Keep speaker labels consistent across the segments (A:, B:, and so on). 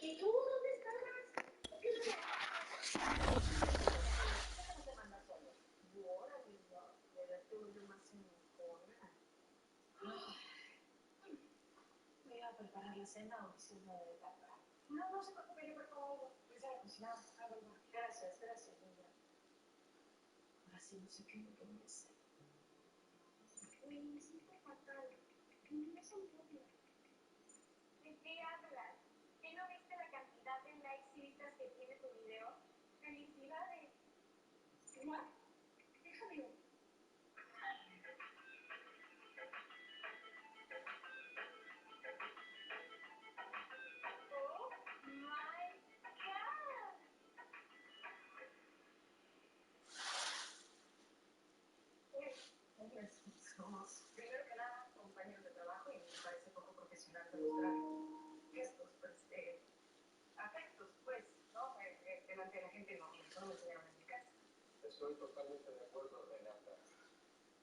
A: ¿Y tú dónde estabas? ¿Qué te manda solo? Ahora, era tú más enojona. Voy a preparar la cena o si no de tardar. No, no se preocupe, yo preparo algo. Empieza a cocinar, algo más. Gracias, gracias, niña. Ahora sí, no sé qué es lo que voy a hacer. Uy, me siento fatal. No son propias. ¿De qué hablas? ¿Qué no viste la cantidad de likes y vistas que tiene tu video? ¡Felicidades! ¿What? Déjame ver. Oh my God. Hombres, somos, primero que nada, compañeros de trabajo y me parece poco profesional demostrar gestos, pues, afectos, pues, ¿no? Delante de la gente no me enseñaron en mi casa. Estoy totalmente de acuerdo, Renata.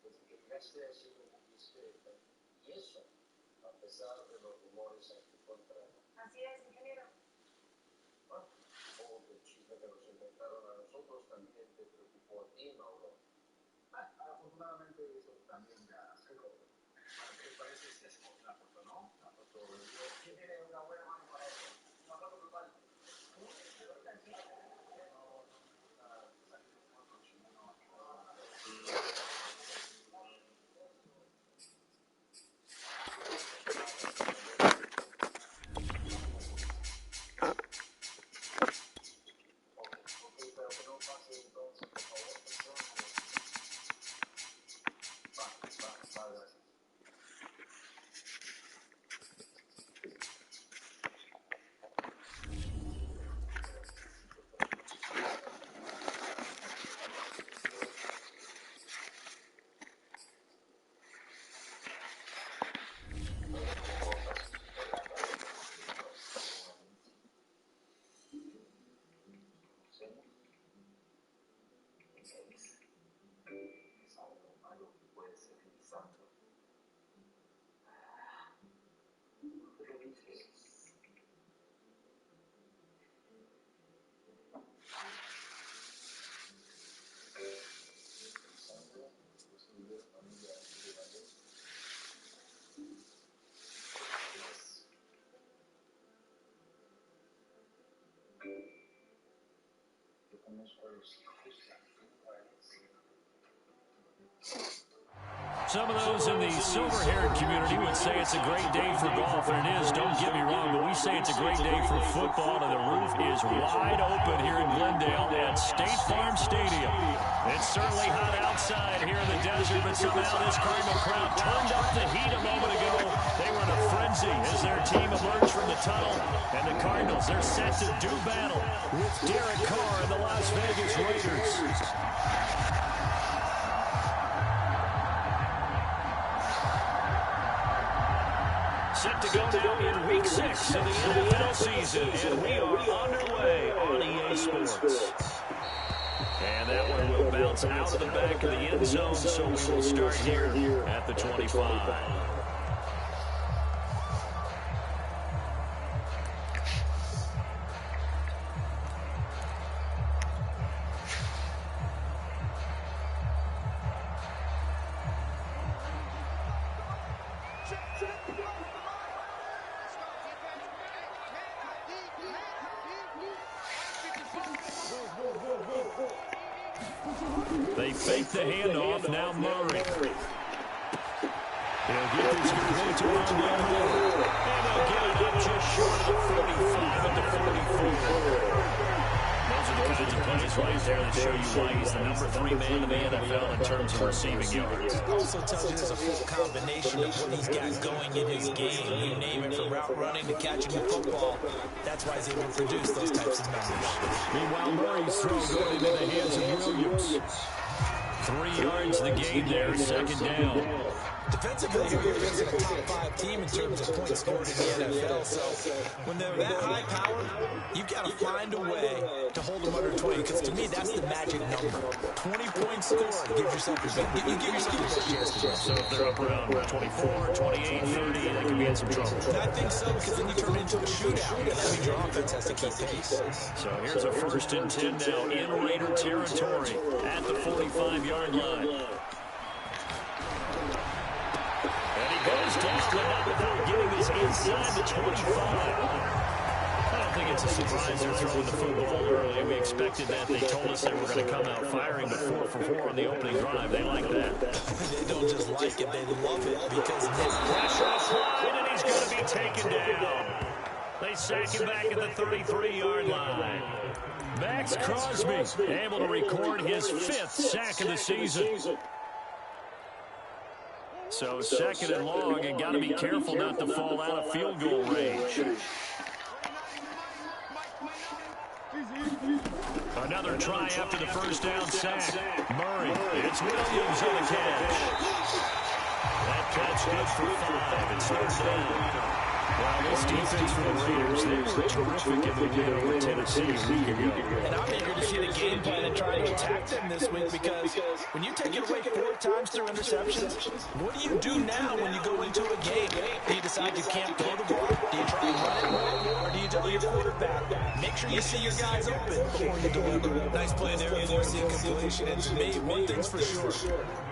A: Desde que llegaste ha sido muy discreta. Y eso, a pesar de los rumores en tu contra. Así es, ingeniero. Bueno, supongo que el chisme que nos inventaron a nosotros también te preocupó a ti, Mauro. Afortunadamente eso también ya se logró. ¿Qué te parece si hacemos una foto, no? Una foto de video. ¿Quién tiene una buena mano para eso? Una foto grupal. No, no me gusta salir en fotos, no. Pero que no pase entonces, por favor, gracias. Es algo malo que puede ser Lisandro. ¿Qué lo dices? Lisandro, estudió familia de Valencia. Yo conozco a los hijos de Antonio Valencia.
B: Some of those in the silver-haired community would say it's a great day for golf, and it is, don't get me wrong, but we say it's a great day for football, and the roof is wide open here in Glendale at State Farm Stadium. It's certainly hot outside here in the desert, but somehow this Cardinal crowd turned up the heat a moment ago. They were in a frenzy as their team emerged from the tunnel, and the Cardinals, they're set to do battle with Derek Carr and the Las Vegas Raiders. Set to go now in Week 6 of the NFL season, and we are underway on EA Sports. And that one will bounce out of the back of the end zone, so we will start here at the 25. They fake the handoff, now Murray. He'll get this complete around the middle. And they'll get it up just short of the 45 at the 44. Those are the kinds of plays right there that show you why he's the number 3 man in the NFL in terms of receiving yards.
C: It also tells you there's a full combination of what he's got going in his game. You name it, from route running to catching the football. That's why he's able to produce those types of numbers.
B: Meanwhile, Murray's throw going into the hands of Williams. 3 yards the gain there, second down.
C: Defensively, you're facing a top 5 team in terms of points scored in the NFL. So when they're that high powered, you've got to find a way to hold them under 20. Because to me, that's the magic number. 20 points scored gives yourself you give yourself the best chance to win.
B: So if they're up around 24, 28, 30, they could be in some trouble.
C: I think so, because then you turn it into a shootout, and that means your offense has to keep pace.
B: So here's a 1st and 10 now in Raider territory at the 45-yard line. Goes down, but not before getting this inside the 25. I don't think it's a surprise they're throwing the football early. We expected that. They told us they were going to come out firing, but 4 for 4 on the opening drive. They like that.
C: They don't just like it, they love it, because
B: pressure applied, and he's going to be taken down. They sack him back at the 33-yard line. Max Crosby able to record his 5th sack of the season. So 2nd and long, and got to be careful not to fall out of field goal range. Another try after the 1st down sack. Murray, it's Williams on the catch. That catch good for 5. It's 3rd down. Well, this defense for the Raiders, they were terrific in the win over Tennessee a week ago.
C: And I'm eager to see the game plan and try to attack them this week, because when you take it away 4 times through interceptions, what do you do now when you go into a game? Do you decide you can't throw the ball? Do you try and run it more? Or do you tell your quarterback, make sure you see your guys open before you deliver? Nice play there, forcing completion. And to me, one thing's for sure.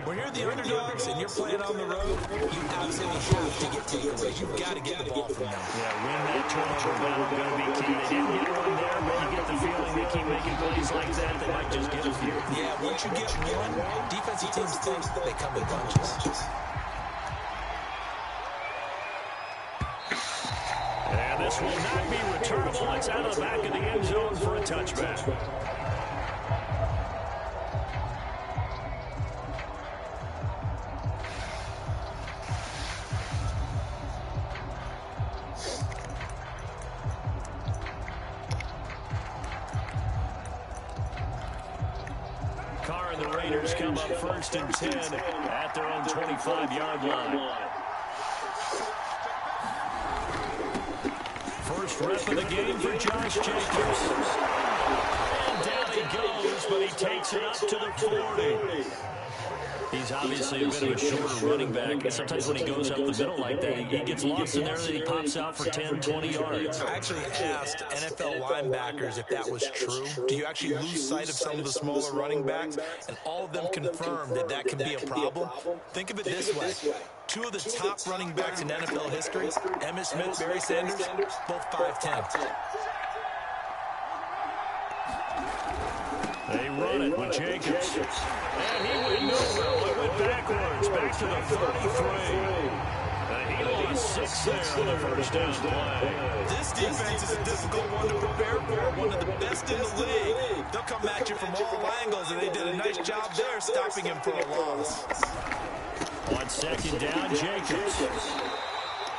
C: When you're the underdogs and you're playing on the road, you absolutely have to get takeaways. You've got to get the ball from them.
B: Yeah, win that turnover battle going to be key. They didn't get one there, but you get the feeling they keep making plays like that. They might just get a few.
C: Yeah, once you get one, defensive teams think they come in bunches.
B: And this will not be returnable. It's out of the back of the end zone for a touchback. Carr and the Raiders come up 1st and 10 at their own 25-yard line. First rep of the game for Josh Jacobs. And down he goes, but he takes it up to the 40. He's obviously a bit of a shorter running back. And sometimes when he goes up the middle like that, he gets lost in there, and then he pops out for 10, 20 yards.
C: I actually asked NFL linebackers if that was true. Do you actually lose sight of some of the smaller running backs? And all of them confirmed that that can be a problem. Think of it this way. 2 of the top running backs in NFL history, Emmitt Smith, Barry Sanders, both 5'10".
B: They run it with Jacobs. And he went nowhere. It went backwards, back to the 33. He lost 6 there on the 1st down play.
C: This defense is a difficult one to prepare for. One of the best in the league. They'll come at you from all angles, and they did a nice job there stopping him for a loss.
B: On 2nd down, Jacobs.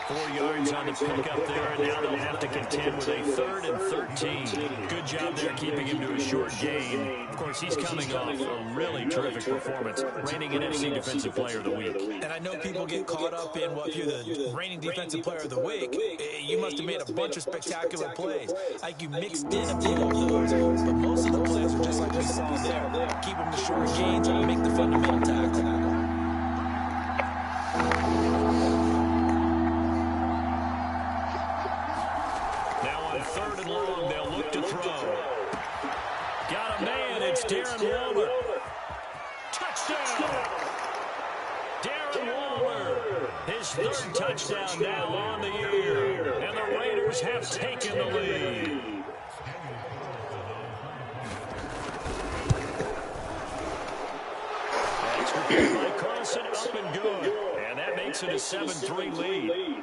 B: 4 yards on the pickup there, and now they'll have to contend with a 3rd and 13. Good job there keeping him to a short gain. Of course, he's coming off a really terrific performance, reigning NFC Defensive Player of the Week.
C: And I know people get caught up in, well, if you're the reigning Defensive Player of the Week, you must have made a bunch of spectacular plays. Like you mixed in a few of those, but most of the plays are just like we saw there. Keep them to short gains and make the fundamental tackle.
B: Darren Waller. Touchdown! Darren Waller. His 3rd touchdown now on the year. And the Raiders have taken the lead. Extra point by Carson, up and good. And that makes it a 7-3 lead.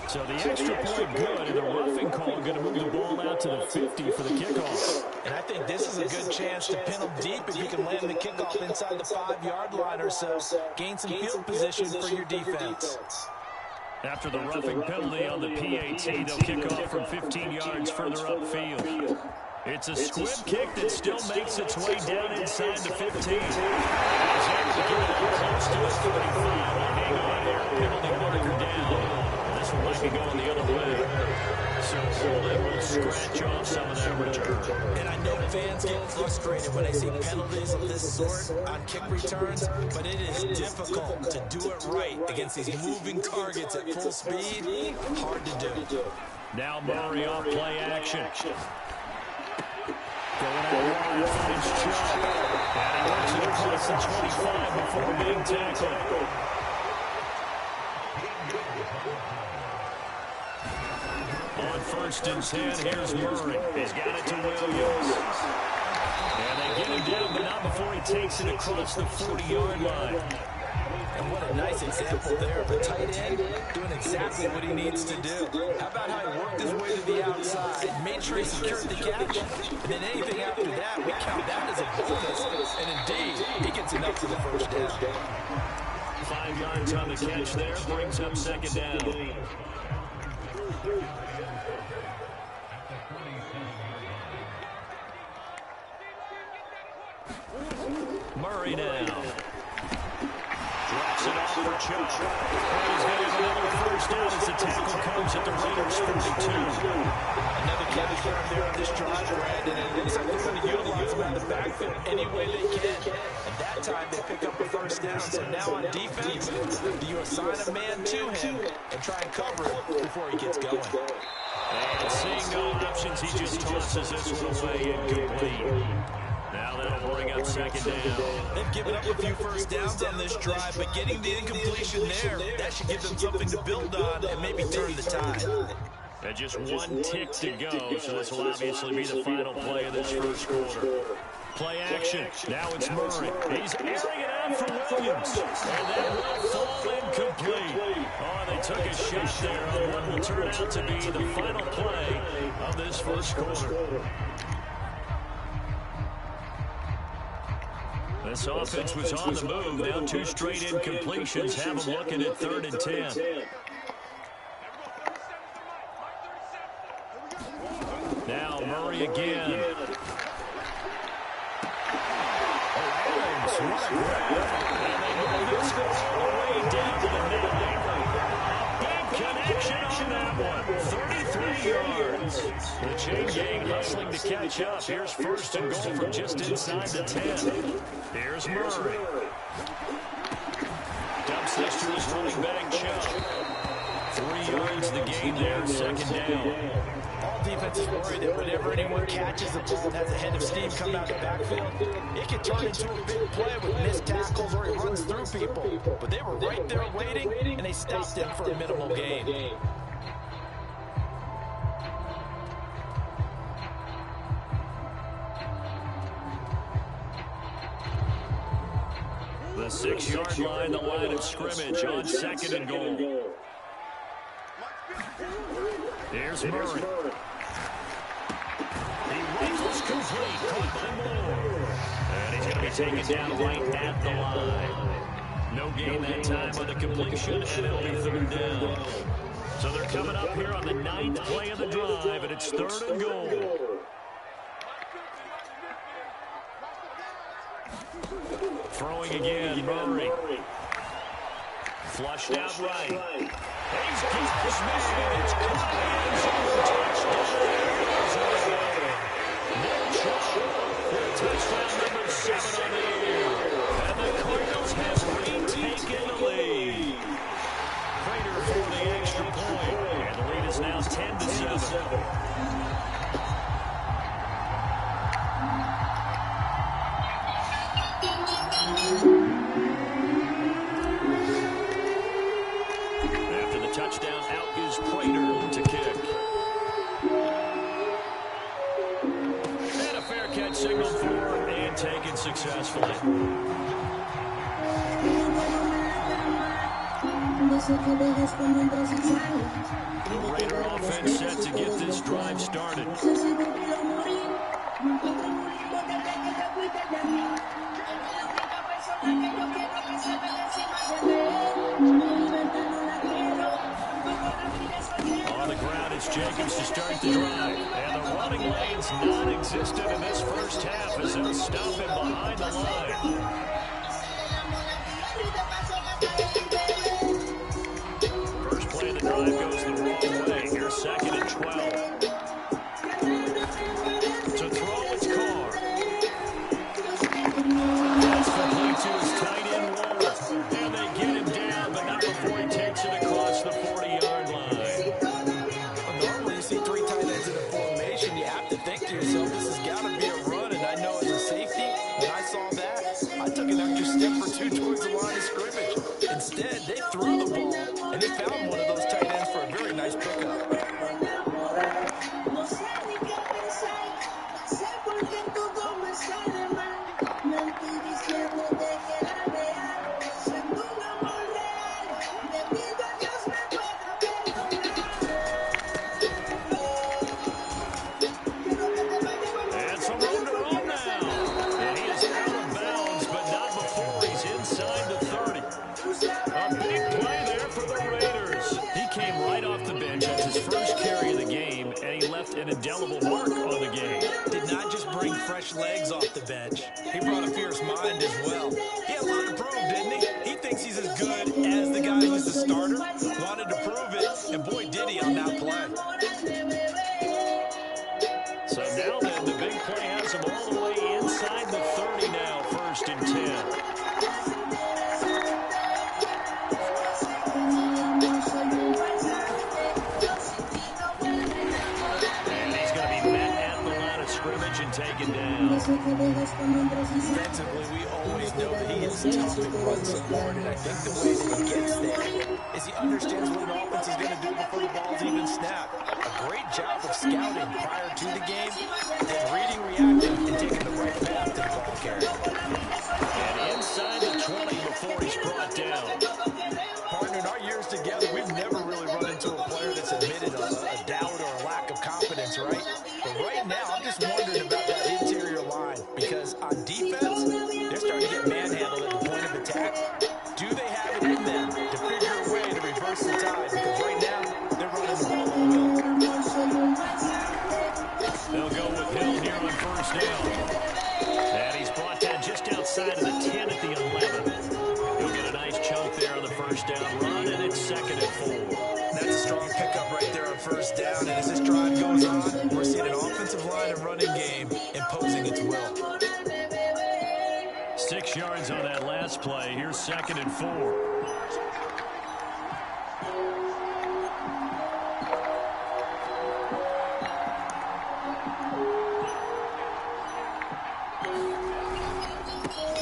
B: So the extra point good, and the roughing call going to move the ball out to the 50 for the kickoff.
C: And I think this is a good chance to pin them deep if you can land the kickoff inside the 5-yard line or so. Gain some field position for your defense.
B: After the roughing penalty on the PAT, they'll kick off from 15 yards further upfield. It's a squib kick that still makes its way down inside the 15. He's able to get it close to the 35. Hang on here, penalty marker down. This one might be going the other way. So Holden will scratch off some of that return.
C: And I know fans get frustrated when they see penalties of this sort on kick returns, but it is difficult to do it right against these moving targets at full speed. Hard to do.
B: Now Murray off play action. Going out wide, finds Chubb. And he works it across the 25 before being tackled. On 1st and 10, here's Murray. He's got it to Williams. And they get him down, but not before he takes it across the 40-yard line.
C: And what a nice example there of a tight end doing exactly what he needs to do. How about how he worked his way to the outside, made sure he secured the catch, and then anything after that, we count that as a bonus. And indeed, he gets enough for the first down.
B: 5 yards on the catch there, brings up 2nd down. Murray now. Drops it off for Chubb. He's going to have another first down as the tackle comes at the Raiders' 42.
C: Another catch there on this drive, Brandon, and it looks like they're going to utilize him out of the backfield any way they can. And that time they pick up a first down. So now on defense, do you assign a man to him and try and cover it before he gets going?
B: And seeing no options, he just tosses this one away incomplete. Now that'll bring up 2nd down.
C: They've given up a few first downs on this drive, but getting the incompletion there, that should give them something to build on and maybe turn the tide.
B: And just one tick to go, so this will obviously be the final play of this first quarter. Play action. Now it's Murray. He's airing it out for Williams. And that will fall incomplete. Oh, they took a shot there on what will turn out to be the final play of this first quarter. This offense was on the move. Now 2 straight incompletions have them looking at 3rd and 10. Now Murray again. Adams, what a grab. And they move this all the way down to the 9. Big connection on that one. 33 yards. The chain gang hustling to catch up. Here's 1st and goal from just inside the 10. Here's Murray. Dumps this to his running back, Chubb. 3 yards the gain there, 2nd down.
C: All defenses worry that whenever anyone catches the ball and has a head of steam come out the backfield, it can turn into a big play with missed tackles or he runs through people. But they were right there waiting, and they stopped him for a minimal gain.
B: The 6-yard line, the line of scrimmage on 2nd and goal. Here's Murray. He rifles complete, caught by Moore. And he's going to be taken down right at the line. No gain that time on the completion, and it'll be 3rd down. So they're coming up here on the 9th play of the drive, and it's 3rd and goal. Throwing again, Murray. Flushed out right. He's got this man. It's caught in touchdown number 7 on the year. And the Cardinals have retaken the lead. Prater for the extra point. And the lead is now 10-7. After the touchdown, out is Prater to kick. And a fair catch signaled for and taken successfully. The Raider offense set to get this drive started. On the ground, Here's Jacobs to start the drive. And the running lane's non-existent in this first half as they'll stop him behind the line. First play of the drive goes the wrong way. Here's 2nd and 12. To throw, it's Carr. That's complete to his tight end, Waller. And they get him down, but not before he takes it across the 40-yard line.
C: Well, normally you see 3 tight ends in a formation. You have to think to yourself, this has got to be a run. And I know as a safety, when I saw that, I took an extra step or 2 towards the line of scrimmage. Instead, they threw the ball, and he found one of those tight ends for a very nice pickup.
B: An indelible mark on the game.
C: Did not just bring fresh legs off the bench. He brought a fierce mind as well. He had a lot to prove, didn't he? He thinks he's as good as the guy who's the starter. Wanted to prove it, and boy, did he on that play.
B: So now then, the big play has him all the way inside the 30 now, 1st and 10. Taken down.
C: Defensively, we always know that he is tough and run support, and I think the way that he gets there is he understands what an offense is going to do before the ball's even snapped. A great job of scouting prior to the game, then reading, reacting, and taking the right path to the ball carrier.
B: And inside the 20 before he's brought down.
C: Partner, in our years together, we've never really run into a player that's admitted a doubt or a lack of confidence, right? But right now, I'm just wondering about that interior line because on defense, they're starting to get manhandled at the point of attack. Do they have it in them to figure a way to reverse the tide? Because right now, they're running the ball all will.
B: They'll go with Hill here on 1st down. And he's brought down just outside of the 10 at the 11. He'll get a nice chunk there on the 1st down run, and it's 2nd and 4.
C: That's a strong pickup right there on 1st down. And as this drive goes on, we're seeing an offensive line and running game imposing its will.
B: 6 yards on that last play. Here's 2nd and 4.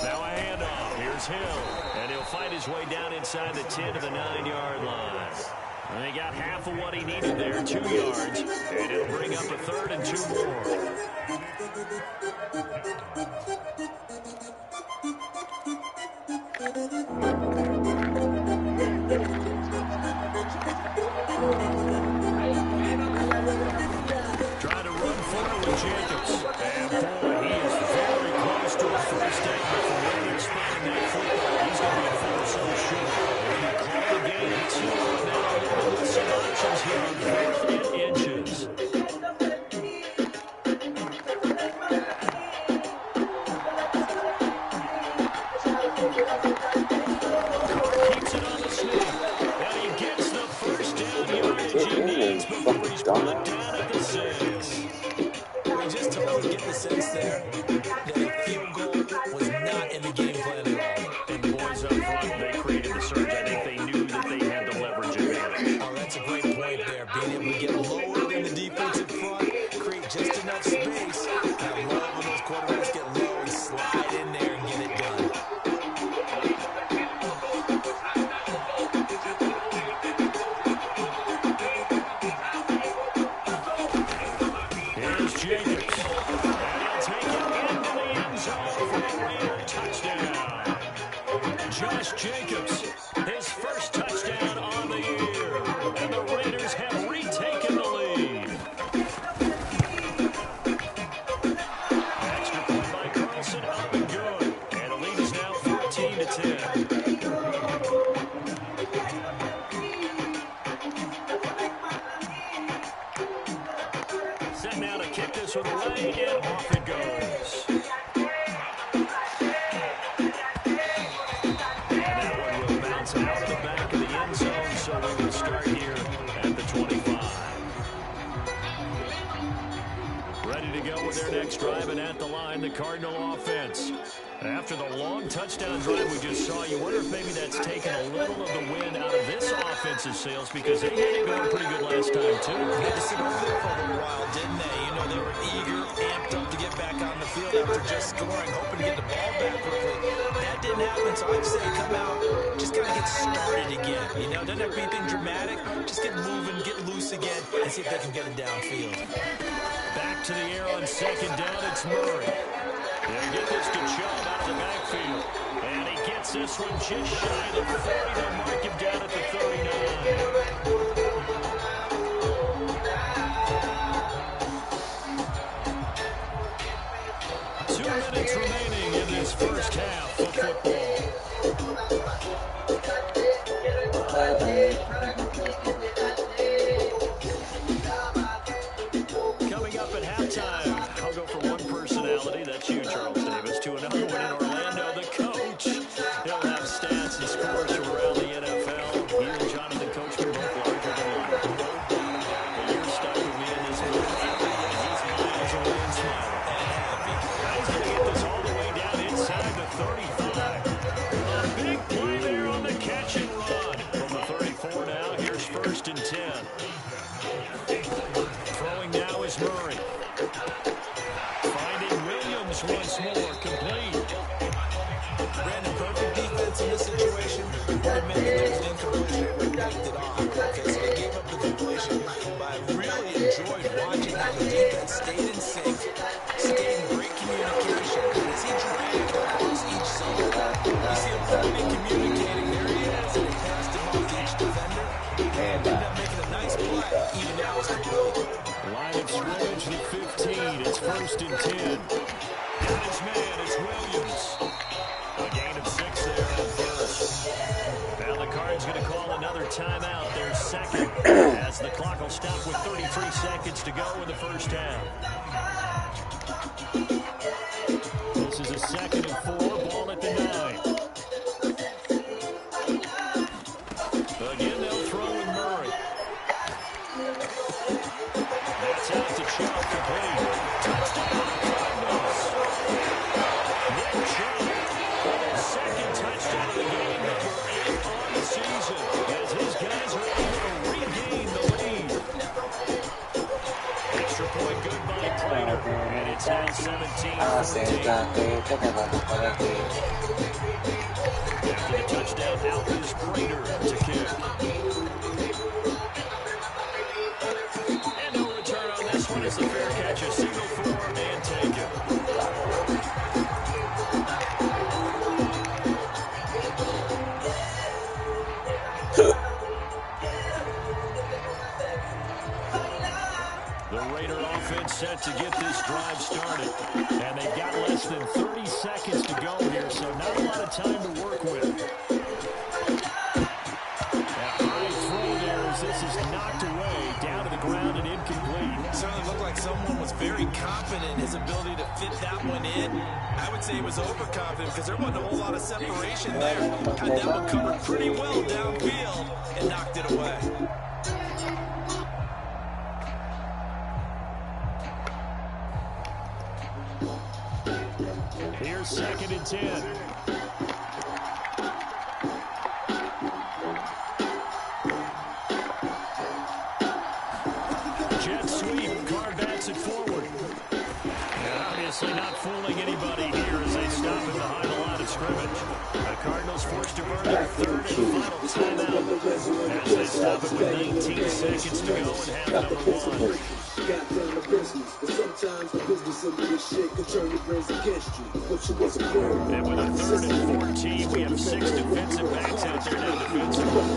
B: Now a handoff. Here's Hill. And he'll fight his way down inside the 10 to the 9-yard line. And he got half of what he needed there, 2 yards. And it'll bring up a 3rd and 2 more. Trying to run forward with Jacobs. And boy, he is very close to a 1st down from where they're spotting that football. He's going to be a 4 so short. And he called the game at 2 and now with some options here on 4th and inches. Carr keeps it on the sneak. And he gets the 1st down yardage he needs before he's brought down at the 6.
C: We just totally get the sense there that a field goal was not in the game plan at all.
B: And the boys up front, they created the surge. I think they knew that they had the leverage advantage.
C: Oh, that's a great point there. Being able to get lower than the defensive front, create just enough space. I love when those quarterbacks get low and slide in there and get it done.
B: Here's Jacobs. And he'll take it into the end zone for a Raider touchdown. Josh Jacobs, his 1st touchdown on the year. And the Raiders have retaken the lead. this one away, and off it goes. And that one will bounce out of the back of the end zone, so we will start here at the 25. Ready to go with their next drive, and at the line, the Cardinal offense. After the long touchdown drive we just saw, you wonder if maybe that's taken a little of the wind out of this offensive sails, because they had it going pretty good last time, too.
C: They had to sit over there for a little while, didn't they? You know, they were eager, amped up to get back on the field after just scoring, hoping to get the ball back quickly. That didn't happen, so I'd say come out, just kind of get started again. You know, doesn't have to be anything dramatic. Just get moving, get loose again, and see if they can get it downfield.
B: Back to the air on second down, it's Murray. They'll get this to Chubb out of the backfield. And he gets this one just shy of the 40. They'll mark him down at the 39. 2 minutes remaining in this first half of football. Coming up at halftime, I'll go for one personality. That's you, Charles Davis. To another one in Orlando, the coach. He'll have stats and scores from around the NFL. He and Jonathan Coachman both larger than life. But you're stuck with me in this movie. He's miles away and smiling. Now he's going to get this all the way down inside the 35. A big play there on the catch and run. From the 34 now, here's 1st and 10. Throwing now is Murray. Finding Williams once more, complete.
C: Brandon, perfect defense in this situation. Would have meant that there was an incompletion. It would have it off. Okay, so they gave up the completion. But I really enjoyed watching how the defense stayed in sync, stayed in great communication. As he dragged across each zone, you see him really communicating. There he is, and he passed him off to each defender. And ended up making a nice play, even though it was complete.
B: Line of scrimmage, the 15. It's 1st and 10. Got his man, it's Williams. A gain of 6 there on first. Now the Cards going to call another timeout. Their second, as the clock will stop with 33 seconds to go in the first half. This is a 2nd and 4, ball at the 9. Again, they'll throw with Murray. That's out to Chubb, complete. Touchdown, Cardinals. Nick Chubb, 2nd touchdown of the game, number 8 on the season, as his guys are able to regain the lead. Extra point good by Prater, and it's now 17-14. After the touchdown, out is Prater to kick. And no return on this one. It's a fair catch, a single for and take it. The Raider offense set to get this drive started. And they've got less than 30 seconds to go here, so not a lot of time to work with. A high throw there as this is knocked away, down to the ground and incomplete.
C: It certainly looked like someone was very confident in his ability to fit that one in. I would say he was overconfident because there wasn't a whole lot of separation there. Had that one covered pretty well downfield and knocked it away.
B: Here's 2nd and 10. Jet sweep, Carr bats it forward. And obviously not fooling anybody here as they stop him behind the line of scrimmage. The Cardinals forced to burn their 3rd and final timeout as they stop it with 19 seconds to go in half number 1.
D: But sometimes the business of this shit can turn your brains against you. But you wasn't born.
B: And with a 3rd and 14, we have 6 defensive backs out there now defensive.
D: Never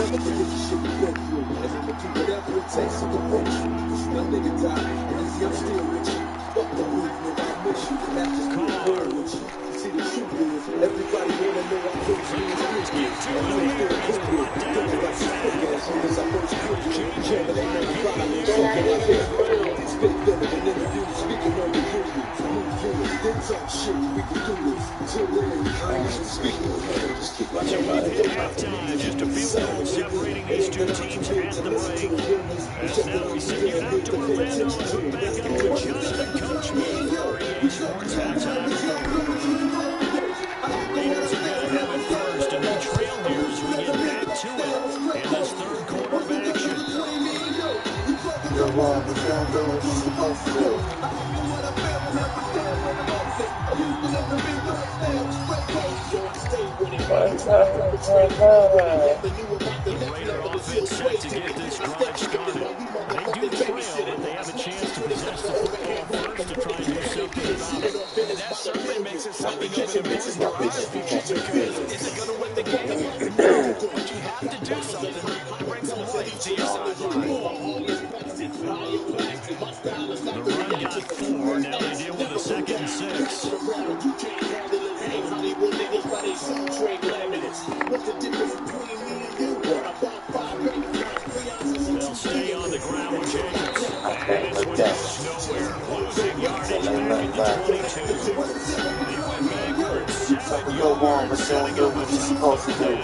D: forget the shit you went through. And I'ma do whatever it takes to prevent you. Cause my nigga died, and see I'm still with you. Fuck the movement, I miss you. That's just me born with you. See the truth is, everybody wanna know I put you in the street. I know you feel good. Don't let us forget as soon as I first put you. Channel ain't never ride. Don't get it. Spit better than interview. shit, we can do this. Till then, I ain't even speaking. Just keep
B: So we've hit halftime, just a field goal separating these two teams at the break. As now we send you out to Orlando and hook back up with Jonathan Coachman for our EA Sports halftime report. Raiders are going to have it first, and they trail here as we get back to it in this third quarter of action. The Raider offense set to get this drive started. They do trail, but they have a chance to possess the football first to try and do something about it.
C: And that certainly makes it something of an important drive for you, because is it going to win the game? No, but you have to do something to bring some life to your sideline.
B: The run got 4. Now they deal with a 2nd and 6. They'll stay on the ground with Jacobs. And this one goes nowhere. Losing yardage back at the 22. They went backwards 7 yards, setting up a tough first down.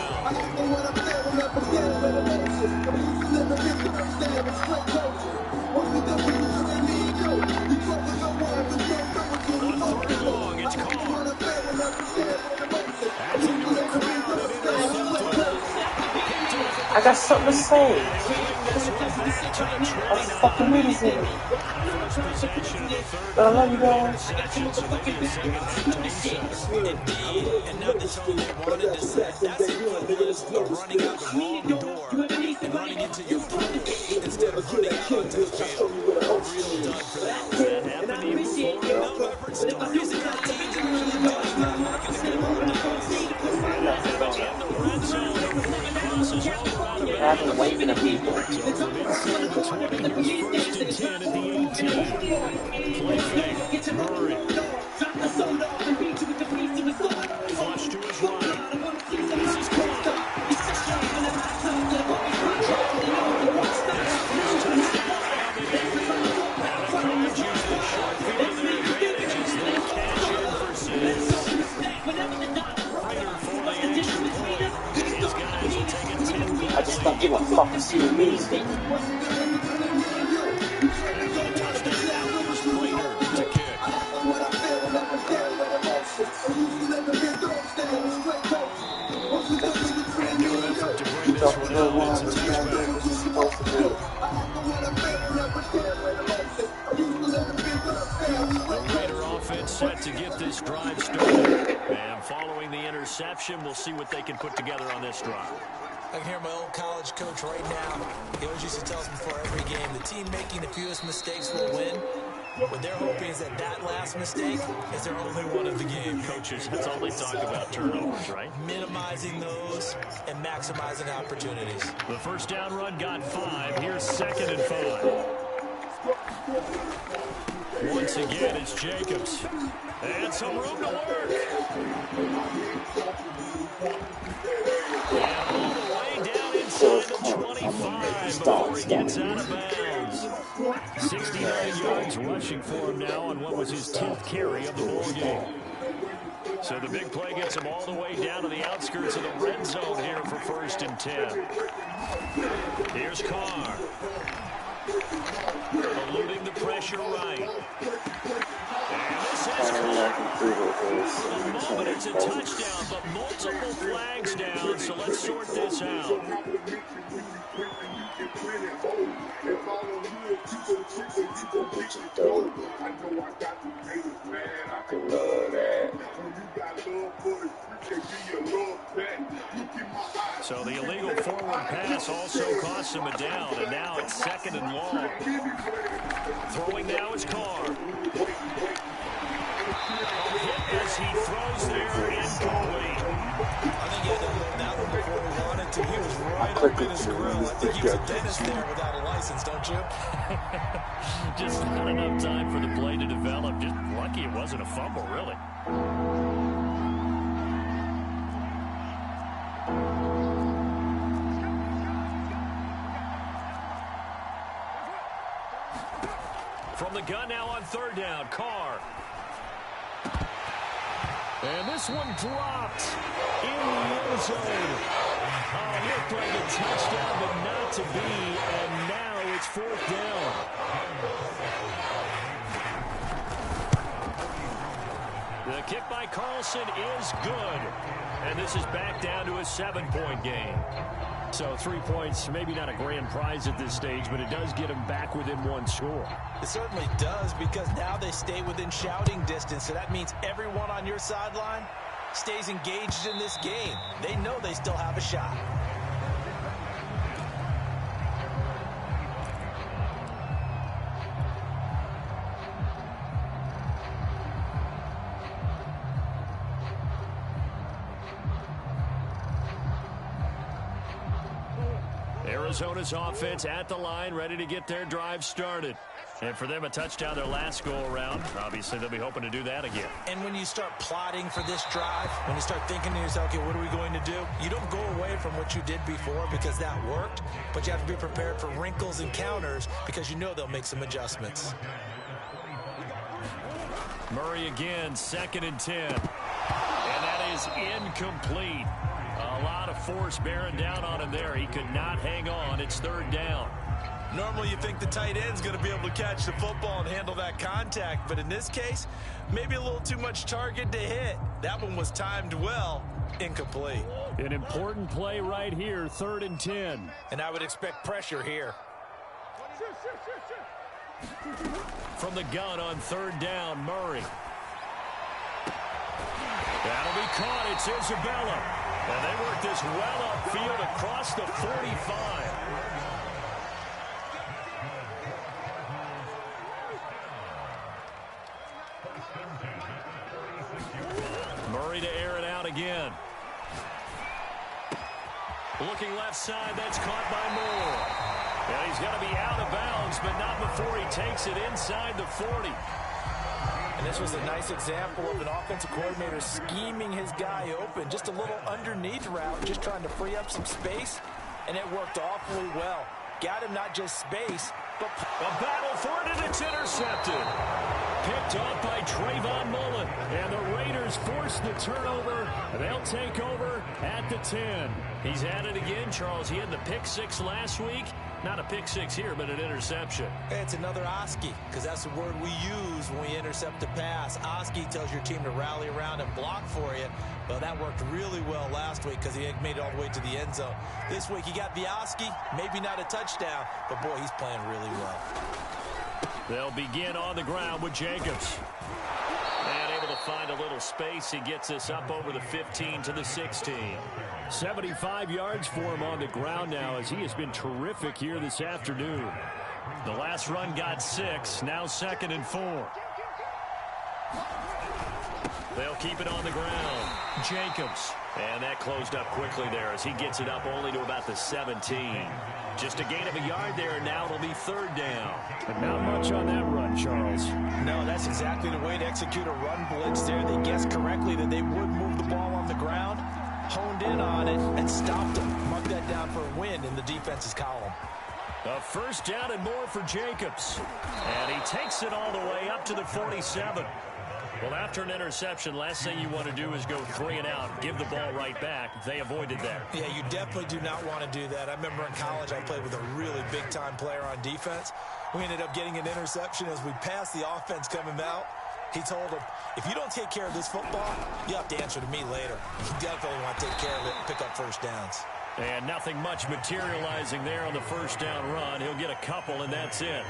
B: On 3rd and long, it's Carr. That's into the crowd and intercepted.
E: I got something to say. I'm fucking losing.
B: First possession of the third.
E: But I love you guys.
B: Interception, so maybe a second and 15 center.
C: Indeed, and now the tone they wanted to set. That's the equivalent of running out the wrong door and running into your pool instead of running out onto the field. A real dud for them.
B: That happened to you before.
C: No, I've heard stories of our teams actually doing that back in the good old days.
B: And they'll have it in the red zone before he crosses over out of
E: I've been
B: bounds.
E: waiting to be here.
B: So from inside the 20, here's 1st and 10 at the 18. Play fake. Murray. Flush to his right. This is Carr. His first touchdown of the year. And the Cards use the short field to their advantage as they cash in for 6. Prater for the extra point. And his guys will take a 10-point
E: I just don't give a fuck to see me.
B: And for the touchdown, now here's Prater to kick. New effort to bring this one out. It's a touchback. The Raider offense set to get this drive started. And following the interception, we'll see what they can put together on this drive.
C: I can hear my old college coach right now. He always used to tell us before every game, the team making the fewest mistakes will win. What they're hoping is that last mistake is their only one of the game.
B: Coaches, that's all they talk about, turnovers, right?
C: Minimizing those and maximizing opportunities.
B: The first down run got 5. Here's 2nd and 5. Once again, it's Jacobs. And some room to work. And all the way down inside the 25 before he gets out of bounds. 69 yards rushing for him now on what was his 10th carry of the ball game. So the big play gets him all the way down to the outskirts of the red zone here for 1st and 10. Here's Carr. Eluding the pressure right. And this has Carr. For the moment, it's a touchdown, but multiple flags down, so let's sort this out. So the illegal forward pass also costs him a down, and now it's 2nd and long. Throwing now is Carr. As he throws there, incomplete.
C: I think he had to load that one before he wanted to. He was right up in his grill. I think he was a dentist there without a license, don't you?
B: Just not enough time for the play to develop. Just lucky it wasn't a fumble, really. From the gun now on 3rd down, Carr. And this one dropped in the end zone. Oh, looked like a touchdown, but not to be. And now it's fourth down. The kick by Carlson is good. And this is back down to a 7-point game. So 3 points, maybe not a grand prize at this stage, but it does get them back within one score.
C: It certainly does, because now they stay within shouting distance. So that means everyone on your sideline stays engaged in this game. They know they still have a shot.
B: Arizona's offense at the line, ready to get their drive started. And for them, a touchdown their last go-around. Obviously, they'll be hoping to do that again.
C: And when you start plotting for this drive, when you start thinking to yourself, okay, what are we going to do? You don't go away from what you did before because that worked, but you have to be prepared for wrinkles and counters because you know they'll make some adjustments.
B: Murray again, 2nd and 10. And that is incomplete. A lot of force bearing down on him there. He could not hang on. It's 3rd down.
C: Normally you think the tight end's going to be able to catch the football and handle that contact, but in this case, maybe a little too much target to hit. That one was timed well, incomplete.
B: An important play right here, 3rd and 10.
C: And I would expect pressure here.
B: From the gun on 3rd down, Murray. That'll be caught. It's Isabella. And they work this well upfield across the 45. Murray to air it out again. Looking left side, that's caught by Moore. And he's going to be out of bounds, but not before he takes it inside the 40.
C: And this was a nice example of an offensive coordinator scheming his guy open. Just a little underneath route, just trying to free up some space, and it worked awfully well. Got him not just space, but
B: a battle for it, and it's intercepted. Picked off by Trayvon Mullen. And the Raiders force the turnover. They'll take over at the 10. He's at it again, Charles. He had the pick 6 last week. Not a pick 6 here, but an interception.
C: It's another Oski, because that's the word we use when we intercept a pass. Oski tells your team to rally around and block for you. Well, that worked really well last week because he made it all the way to the end zone. This week he got the Oski, maybe not a touchdown, but boy, he's playing really well.
B: They'll begin on the ground with Jacobs. And able to find a little space. He gets this up over the 15 to the 16. 75 yards for him on the ground now as he has been terrific here this afternoon. The last run got 6. Now 2nd and 4. They'll keep it on the ground. Jacobs. And that closed up quickly there as he gets it up only to about the 17. Just a gain of a yard there, and now it'll be 3rd down. But not much on that run, Charles.
C: No, that's exactly the way to execute a run blitz there. They guessed correctly that they would move the ball on the ground, honed in on it, and stopped them. Mark that down for a win in the defense's column.
B: A 1st down and more for Jacobs. And he takes it all the way up to the 47. Well, after an interception, last thing you want to do is go 3 and out, give the ball right back. They avoided that.
C: Yeah, you definitely do not want to do that. I remember in college I played with a really big-time player on defense. We ended up getting an interception as we passed the offense coming out. He told him, if you don't take care of this football, you have to answer to me later. You definitely want to take care of it and pick up 1st downs.
B: And nothing much materializing there on the 1st down run. He'll get a couple, and that's it.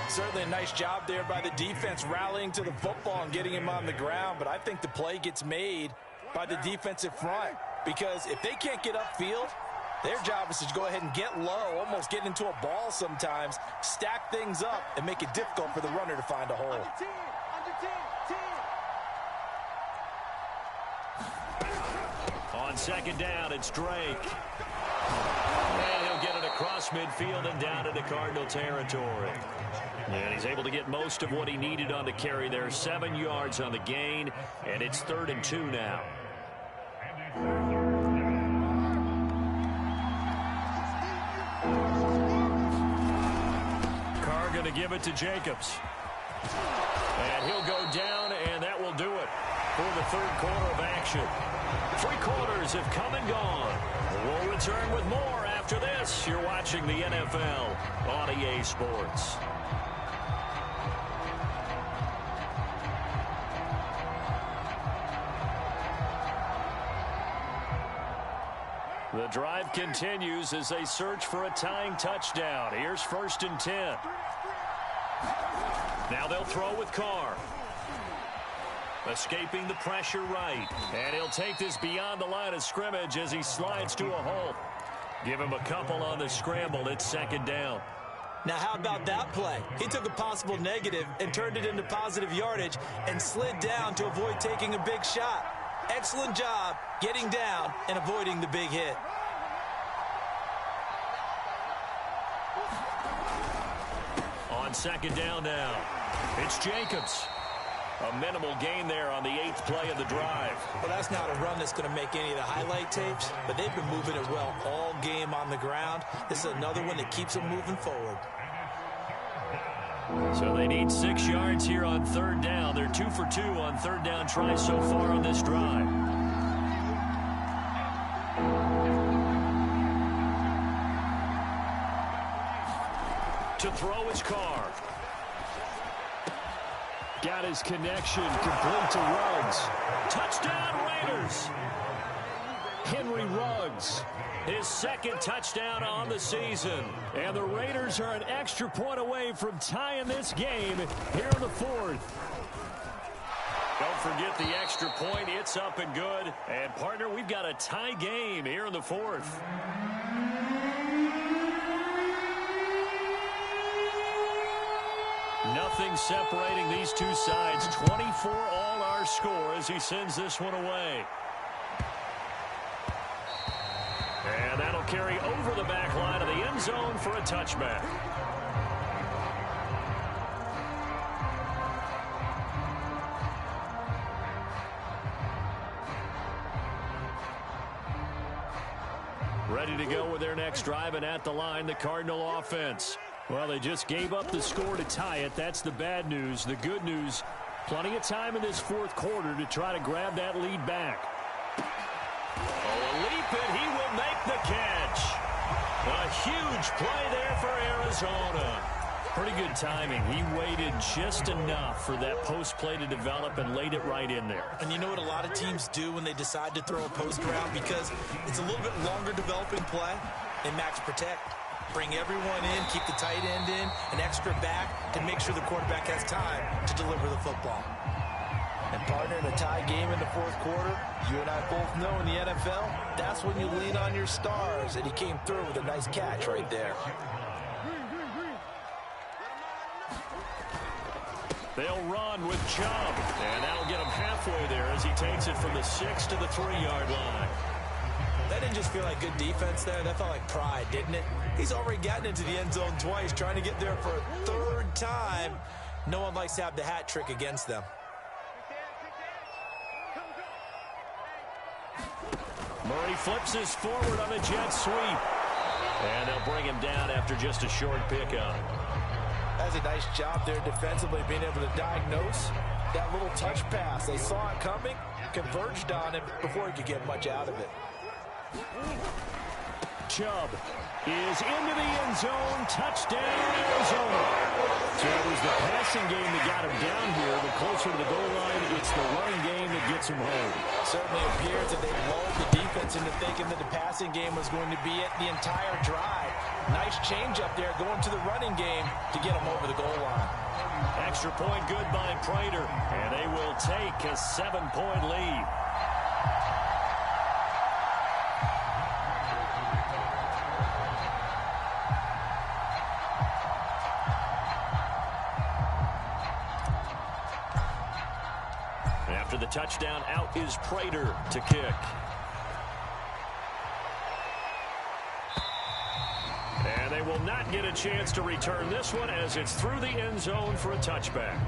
C: Certainly a nice job there by the defense rallying to the football and getting him on the ground, but I think the play gets made by the defensive front because if they can't get upfield, their job is to go ahead and get low, almost get into a ball sometimes, stack things up, and make it difficult for the runner to find a hole.
B: On 2nd down, it's Drake. And he'll get it across midfield and down into Cardinal territory. And he's able to get most of what he needed on the carry there. 7 yards on the gain, and it's 3rd and 2 now. Carr going to give it to Jacobs. And he'll go down, and that will do it. for the third quarter of action. 3 quarters have come and gone. We'll return with more after this. You're watching the NFL on EA Sports. The drive continues as they search for a tying touchdown. Here's 1st and 10. Now they'll throw with Carr. Escaping the pressure right. And he'll take this beyond the line of scrimmage as he slides to a halt. Give him a couple on the scramble. It's 2nd down.
C: Now, how about that play? He took a possible negative and turned it into positive yardage and slid down to avoid taking a big shot. Excellent job getting down and avoiding the big hit.
B: On 2nd down now, it's Jacobs. A minimal gain there on the 8th play of the drive.
C: Well, that's not a run that's going to make any of the highlight tapes, but they've been moving it well all game on the ground. This is another one that keeps them moving forward.
B: So they need 6 yards here on 3rd down. They're 2 for 2 on 3rd down tries so far on this drive. To throw his Carr. Got his connection complete to Ruggs. Touchdown Raiders. Henry Ruggs. His 2nd touchdown on the season. And the Raiders are an extra point away from tying this game here in the 4th. Don't forget the extra point. It's up and good. And, partner, we've got a tie game here in the 4th. Nothing separating these two sides. 24 all our score as he sends this one away. And that'll carry over the back line of the end zone for a touchback. Ready to go with their next drive, and at the line, the Cardinal offense. Well, they just gave up the score to tie it. That's the bad news. The good news, plenty of time in this 4th quarter to try to grab that lead back. Oh, a leap, and he will make the catch. A huge play there for Arizona. Pretty good timing. He waited just enough for that post play to develop and laid it right in there.
C: And you know what a lot of teams do when they decide to throw a post route? Because it's a little bit longer developing play. They max protect. Bring everyone in, keep the tight end in, an extra back to make sure the quarterback has time to deliver the football. And partner, in a tie game in the 4th quarter, you and I both know in the NFL, that's when you lean on your stars, and he came through with a nice catch right there.
B: They'll run with Chubb, and that'll get him halfway there as he takes it from the 6 to the 3-yard line.
C: That didn't just feel like good defense there. That felt like pride, didn't it? He's already gotten into the end zone twice, trying to get there for a 3rd time. No one likes to have the hat trick against them.
B: Murray flips this forward on a jet sweep. And they'll bring him down after just a short pickup.
C: That's a nice job there defensively, being able to diagnose that little touch pass. They saw it coming, converged on it before he could get much out of it.
B: Chubb is into the end zone. Touchdown, Arizona. So it was the passing game that got him down here, but closer to the goal line, it's the running game that gets him home.
C: Certainly appears that they lulled the defense into thinking that the passing game was going to be it the entire drive. Nice change up there going to the running game to get him over the goal line.
B: Extra point good by Prater, and they will take a 7-point lead. After the touchdown, out is Prater to kick. And they will not get a chance to return this one as it's through the end zone for a touchback.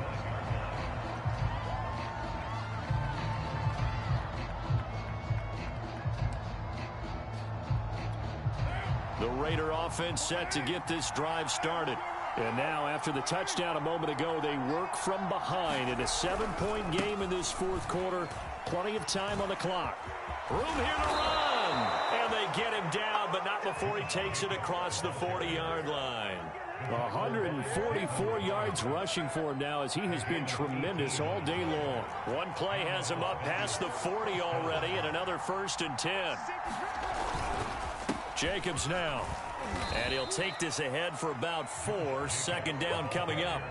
B: The Raider offense set to get this drive started. And now, after the touchdown a moment ago, they work from behind in a 7-point game in this fourth quarter. Plenty of time on the clock. Room here to run. And they get him down, but not before he takes it across the 40-yard line. 144 yards rushing for him now, as he has been tremendous all day long. One play has him up past the 40 already, and another 1st and 10. Jacobs now. And he'll take this ahead for about 4. 2nd down coming up.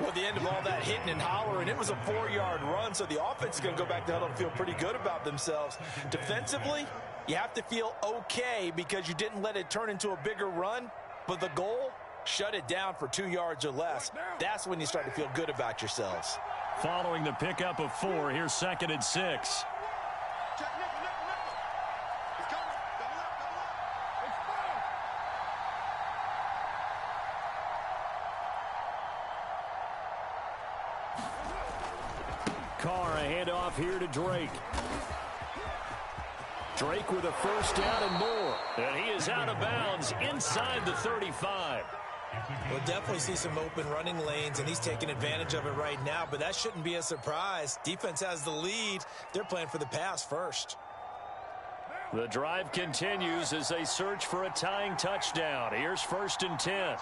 C: Well, the end of all that hitting and hollering, it was a 4-yard run, so the offense is going to go back to huddle and feel pretty good about themselves. Defensively, you have to feel okay because you didn't let it turn into a bigger run, but the goal, shut it down for 2 yards or less. That's when you start to feel good about yourselves.
B: Following the pickup of 4, here's 2nd and 6. Carr, a handoff here to Drake. Drake with a 1st down and more. And he is out of bounds inside the 35.
C: We'll definitely see some open running lanes, and he's taking advantage of it right now, but that shouldn't be a surprise. Defense has the lead. They're playing for the pass first.
B: The drive continues as they search for a tying touchdown. Here's 1st and 10.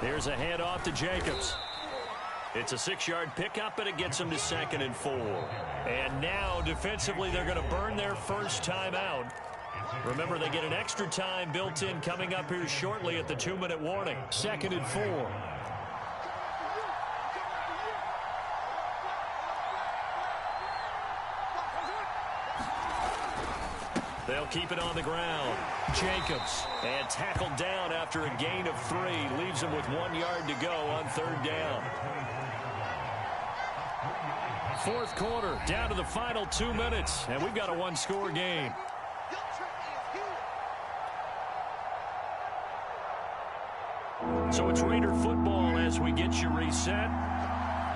B: Here's a handoff to Jacobs. It's a 6-yard pickup, and it gets them to 2nd and 4. And now, defensively, they're going to burn their first time out. Remember, they get an extra time built in coming up here shortly at the 2-minute warning. 2nd and 4. They'll keep it on the ground. Jacobs, and tackled down after a gain of 3. Leaves him with 1 yard to go on 3rd down. 4th quarter, down to the final 2 minutes, and we've got a 1-score game. So it's Raider football as we get you reset.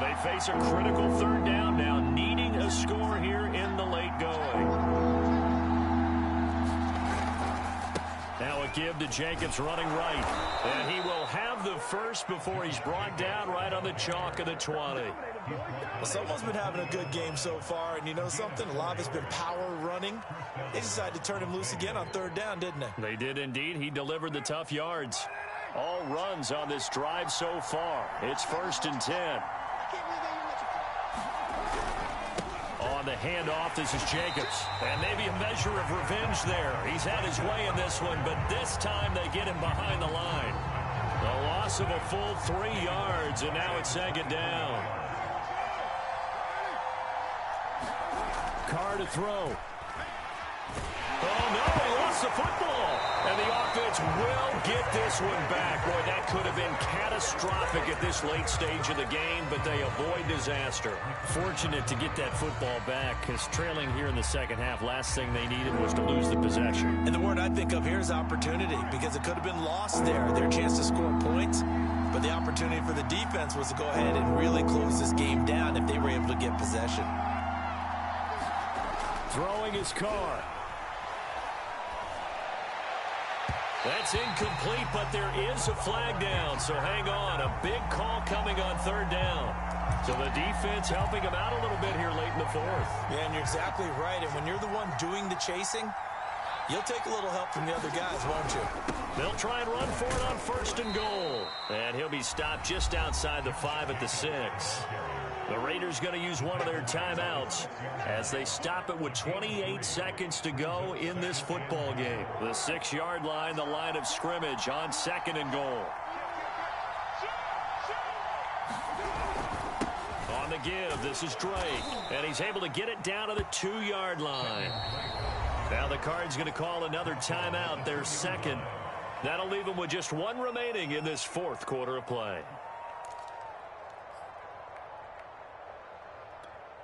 B: They face a critical 3rd down now, needing a score here in the late going. Now a give to Jacobs running right. And he will have the first before he's brought down right on the chalk of the 20.
C: Well, someone's been having a good game so far, and you know something? A lot of it's been power running. They decided to turn him loose again on 3rd down, didn't they?
B: They did indeed. He delivered the tough yards. All runs on this drive so far. It's 1st and 10. On the handoff, this is Jacobs. And maybe a measure of revenge there. He's had his way in this one, but this time they get him behind the line. The loss of a full 3 yards, and now it's 2nd down. Carr to throw. Oh, no, he lost the football. And the offense will get this one back. Boy, that could have been catastrophic at this late stage of the game, but they avoid disaster. Fortunate to get that football back, because trailing here in the second half, last thing they needed was to lose the possession.
C: And the word I think of here is opportunity, because it could have been lost there. Their chance to score points, but the opportunity for the defense was to go ahead and really close this game down if they were able to get possession.
B: Throwing his Carr. That's incomplete, but there is a flag down, so hang on. A big call coming on 3rd down. So the defense helping him out a little bit here late in the 4th.
C: Yeah, and you're exactly right. And when you're the one doing the chasing, you'll take a little help from the other guys, won't you?
B: They'll try and run for it on 1st and goal. And he'll be stopped just outside the 5 at the 6. The Raiders going to use one of their timeouts as they stop it with 28 seconds to go in this football game. The 6-yard line, the line of scrimmage on 2nd and goal. On the give, this is Drake, and he's able to get it down to the 2-yard line. Now the Cards going to call another timeout, their 2nd. That'll leave them with just 1 remaining in this 4th quarter of play.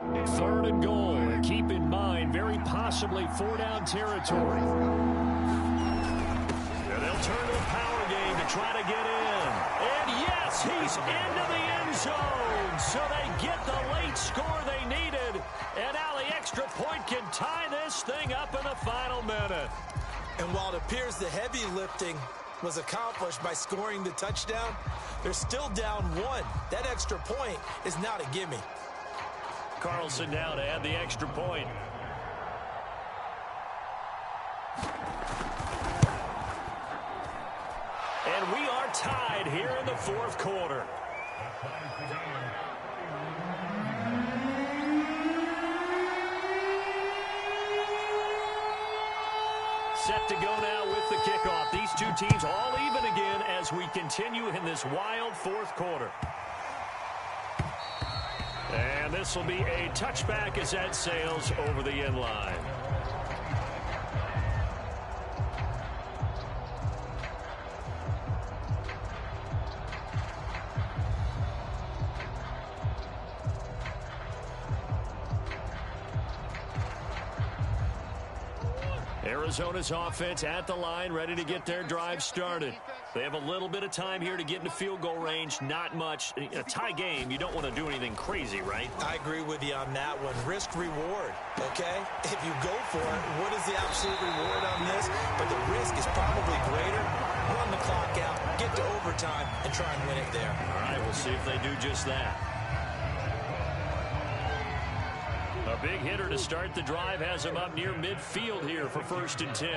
B: 3rd and goal, and keep in mind, very possibly 4-down territory. And they'll turn to the power game to try to get in. And yes, he's into the end zone. So they get the late score they needed. And now the extra point can tie this thing up in the final minute.
C: And while it appears the heavy lifting was accomplished by scoring the touchdown, they're still down 1. That extra point is not a gimme.
B: Carlson now to add the extra point. And we are tied here in the fourth quarter. Set to go now with the kickoff. These two teams all even again as we continue in this wild fourth quarter. And this will be a touchback as that sails over the end line. Arizona's offense at the line, ready to get their drive started. They have a little bit of time here to get into field goal range, not much. A tie game, you don't want to do anything crazy, right?
C: I agree with you on that one. Risk reward, okay? If you go for it, what is the absolute reward on this? But the risk is probably greater. Run the clock out, get to overtime, and try and win it there.
B: All right, we'll see if they do just that. A big hitter to start the drive has him up near midfield here for 1st and 10.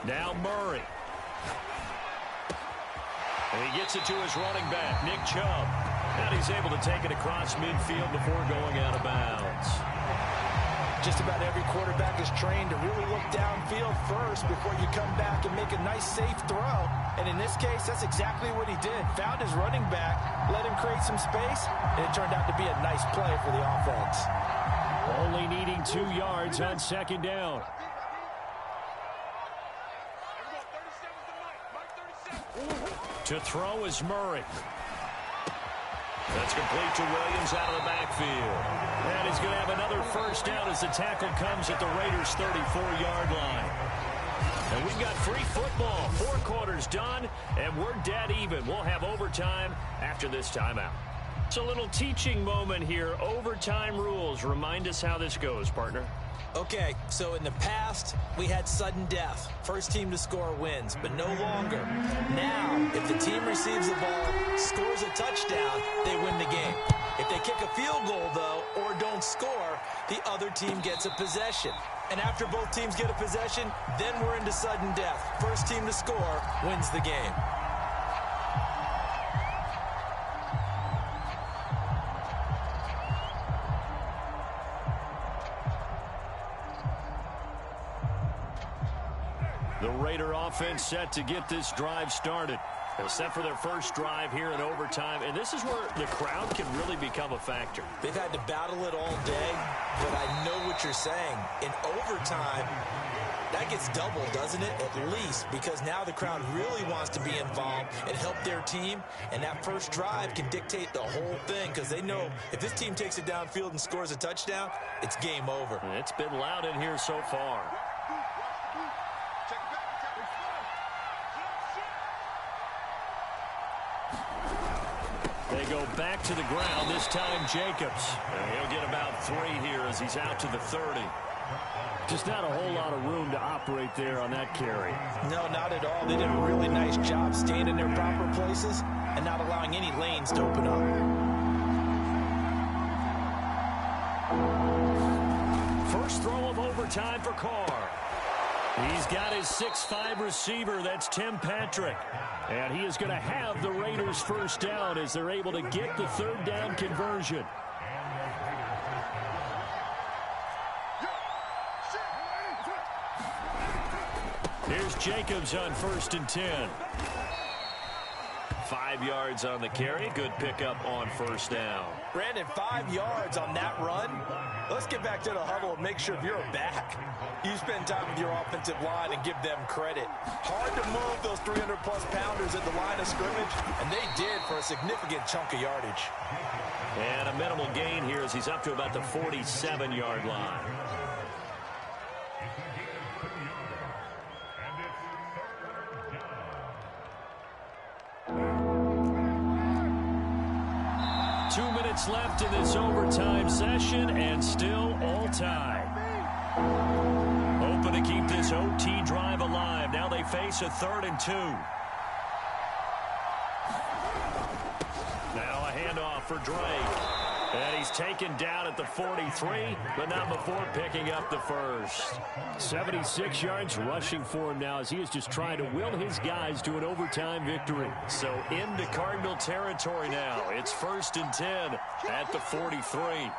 B: Now Murray. And he gets it to his running back, Nick Chubb. And he's able to take it across midfield before going out of bounds.
C: Just about every quarterback is trained to really look downfield first before you come back and make a nice, safe throw. And in this case, that's exactly what he did. Found his running back, let him create some space, and it turned out to be a nice play for the offense.
B: Only needing 2 yards on 2nd down. To throw is Murray. That's complete to Williams out of the backfield. And he's going to have another 1st down as the tackle comes at the Raiders' 34-yard line. And we've got free football. 4 quarters done, and we're dead even. We'll have overtime after this timeout. It's a little teaching moment here. Overtime rules. Remind us how this goes, partner.
C: Okay, so in the past, we had sudden death. First team to score wins, but no longer. Now, if the team receives the ball, scores a touchdown, they win the game. If they kick a field goal, though, or don't score, the other team gets a possession. And after both teams get a possession, then we're into sudden death. First team to score wins the game.
B: The Raider offense set to get this drive started. They're set for their first drive here in overtime, and this is where the crowd can really become a factor.
C: They've had to battle it all day, but I know what you're saying. In overtime, that gets doubled, doesn't it? At least, because now the crowd really wants to be involved and help their team, and that first drive can dictate the whole thing because they know if this team takes it downfield and scores a touchdown, it's game over.
B: It's been loud in here so far. They go back to the ground, this time Jacobs. And he'll get about 3 here as he's out to the 30. Just not a whole lot of room to operate there on that carry.
C: No, not at all. They did a really nice job staying in their proper places and not allowing any lanes to open up.
B: First throw of overtime for Carr. He's got his 6'5" receiver, that's Tim Patrick. And he is going to have the Raiders' first down as they're able to get the 3rd down conversion. Here's Jacobs on 1st and 10. 5 yards on the carry. Good pickup on 1st down.
C: Brandon, 5 yards on that run. Let's get back to the huddle and make sure if you're a back, you spend time with your offensive line and give them credit. Hard to move those 300-plus pounders at the line of scrimmage, and they did for a significant chunk of yardage.
B: And a minimal gain here as he's up to about the 47-yard line. Left in this overtime session and still all tied. Opening keep this OT drive alive. Now they face a 3rd and 2. Now a handoff for Drake. And he's taken down at the 43, but not before picking up the first.
F: 76 yards rushing for him now as he is just trying to will his guys to an overtime victory.
B: So into Cardinal territory now. It's 1st and 10 at the 43.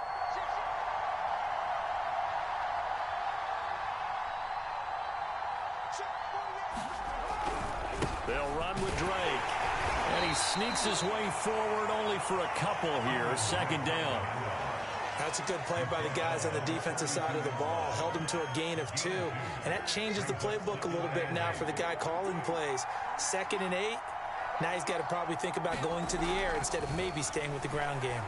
B: They'll run with Drake. And he sneaks his way forward only for a couple here. 2nd down.
C: That's a good play by the guys on the defensive side of the ball. Held him to a gain of 2. And that changes the playbook a little bit now for the guy calling plays. 2nd and 8. Now he's got to probably think about going to the air instead of maybe staying with the ground game.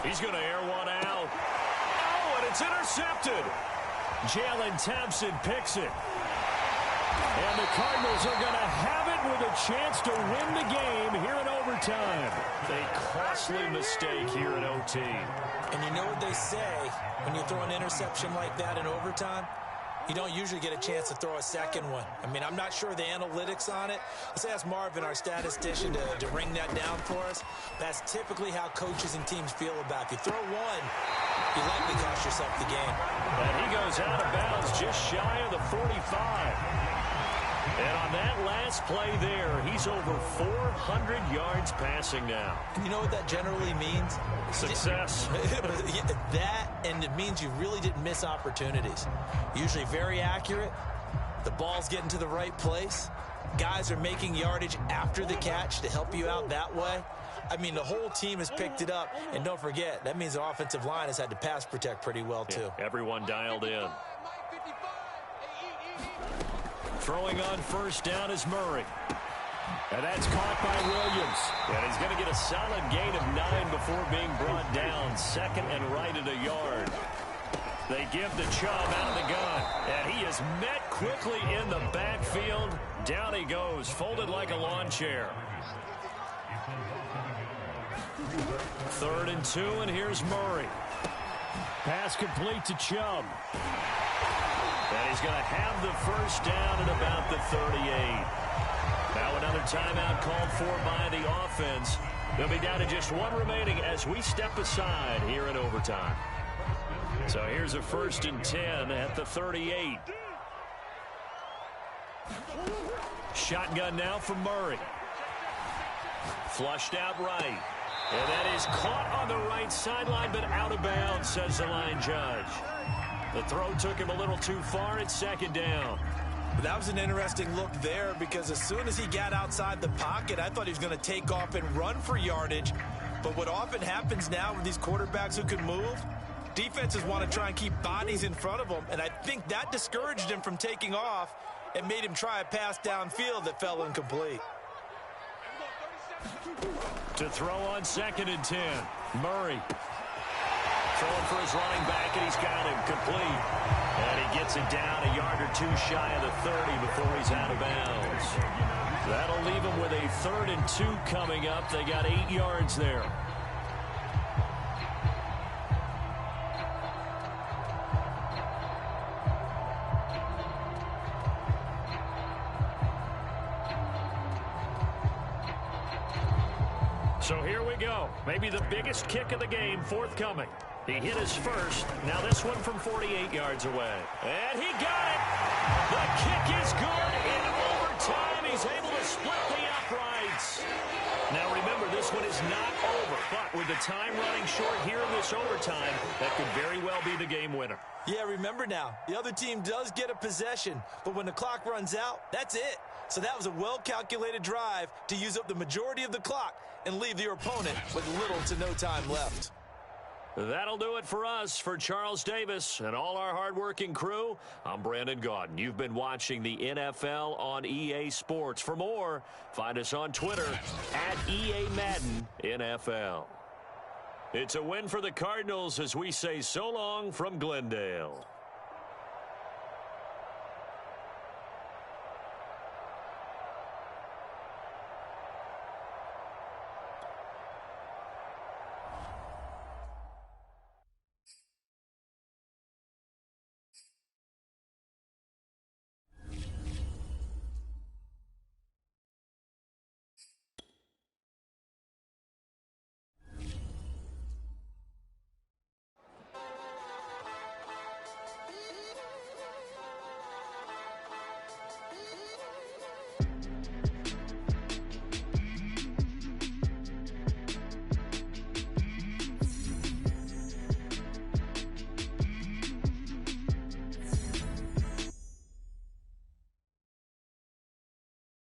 B: He's going to air one out. Oh, and it's intercepted. Jalen Thompson picks it. And the Cardinals are going to have it with a chance to win the game here in overtime. A costly mistake here in OT.
C: And you know what they say, when you throw an interception like that in overtime, you don't usually get a chance to throw a second one. I mean, I'm not sure the analytics on it. Let's ask Marvin, our statistician, to ring that down for us. That's typically how coaches and teams feel about it. If you throw one, you likely cost yourself the game.
B: And he goes out of bounds just shy of the 45. And on that last play there, he's over 400 yards passing now.
C: And you know what that generally means?
B: Success.
C: That, and it means you really didn't miss opportunities. Usually very accurate. The ball's getting to the right place. Guys are making yardage after the catch to help you out that way. I mean, the whole team has picked it up. And don't forget, that means the offensive line has had to pass protect pretty well, too.
B: Yeah, everyone dialed in. Throwing on 1st down is Murray.
F: And that's caught by Williams.
B: And he's going to get a solid gain of 9 before being brought down. 2nd and right at a yard. They give the Chubb out of the gun. And he is met quickly in the backfield. Down he goes, folded like a lawn chair. 3rd and 2, and here's Murray.
F: Pass complete to Chubb.
B: And he's going to have the 1st down at about the 38. Now another timeout called for by the offense. They'll be down to just 1 remaining as we step aside here in overtime. So here's a 1st and 10 at the 38. Shotgun now from Murray. Flushed out right. And that is caught on the right sideline, but out of bounds, says the line judge. The throw took him a little too far. It's 2nd down.
C: That was an interesting look there because as soon as he got outside the pocket, I thought he was going to take off and run for yardage. But what often happens now with these quarterbacks who can move, defenses want to try and keep bodies in front of them. And I think that discouraged him from taking off and made him try a pass downfield that fell incomplete.
B: To throw on 2nd and 10. Murray. Throwing for his running back, and he's got him complete. And he gets it down a yard or 2 shy of the 30 before he's out of bounds. That'll leave him with a 3rd and 2 coming up. They got 8 yards there. So here we go. Maybe the biggest kick of the game forthcoming. He hit his first. Now this one from 48 yards away. And he got it. The kick is good in overtime. He's able to split the uprights. Now remember, this one is not over. But with the time running short here in this overtime, that could very well be the game winner.
C: Yeah, remember now, the other team does get a possession. But when the clock runs out, that's it. So that was a well-calculated drive to use up the majority of the clock and leave your opponent with little to no time left.
B: That'll do it for us. For Charles Davis and all our hardworking crew, I'm Brandon Gaudin. You've been watching the NFL on EA Sports. For more, find us on Twitter at EA Madden NFL. It's a win for the Cardinals as we say so long from Glendale.